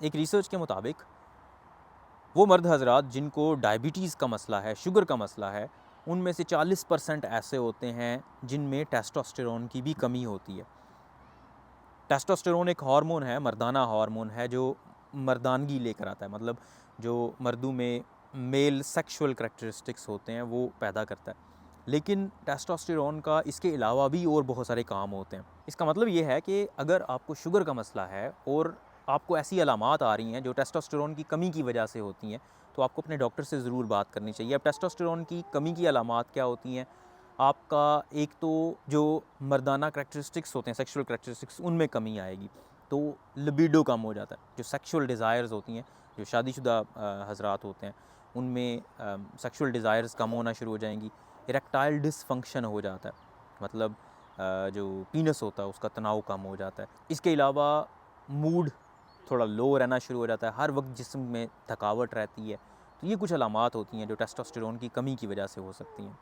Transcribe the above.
एक रिसर्च के मुताबिक वो मर्द हजरात जिनको डायबिटीज़ का मसला है, शुगर का मसला है, उनमें से 40% ऐसे होते हैं जिनमें टेस्टोस्टेरोन की भी कमी होती है। टेस्टोस्टेरोन एक हार्मोन है, मर्दाना हार्मोन है, जो मर्दानगी लेकर आता है, मतलब जो मर्दों में मेल सेक्सुअल करैक्टरिस्टिक्स होते हैं वो पैदा करता है। लेकिन टेस्टोस्टेरोन का इसके अलावा भी और बहुत सारे काम होते हैं। इसका मतलब ये है कि अगर आपको शुगर का मसला है और आपको ऐसी अलामात आ रही हैं जो टेस्टोस्टेरोन की कमी की वजह से होती हैं, तो आपको अपने डॉक्टर से ज़रूर बात करनी चाहिए। अब टेस्टोस्टेरोन की कमी की अलामात क्या होती हैं? आपका एक तो जो मर्दाना करैक्टरिस्टिक्स होते हैं, सेक्सुअल करैक्टरिस्टिक्स, उनमें कमी आएगी, तो लिबिडो कम हो जाता है। जो सेक्सुअल डिज़ायर्स होती हैं, जो शादीशुदा हज़रात होते हैं, उनमें सेक्सुअल डिज़ायर्स कम होना शुरू हो जाएंगी। इरेक्टाइल डिसफंक्शन हो जाता है, मतलब जो पीनस होता है उसका तनाव कम हो जाता है। इसके अलावा मूड थोड़ा लो रहना शुरू हो जाता है, हर वक्त जिस्म में थकावट रहती है। तो ये कुछ अलामात होती हैं जो टेस्टोस्टेरोन की कमी की वजह से हो सकती हैं।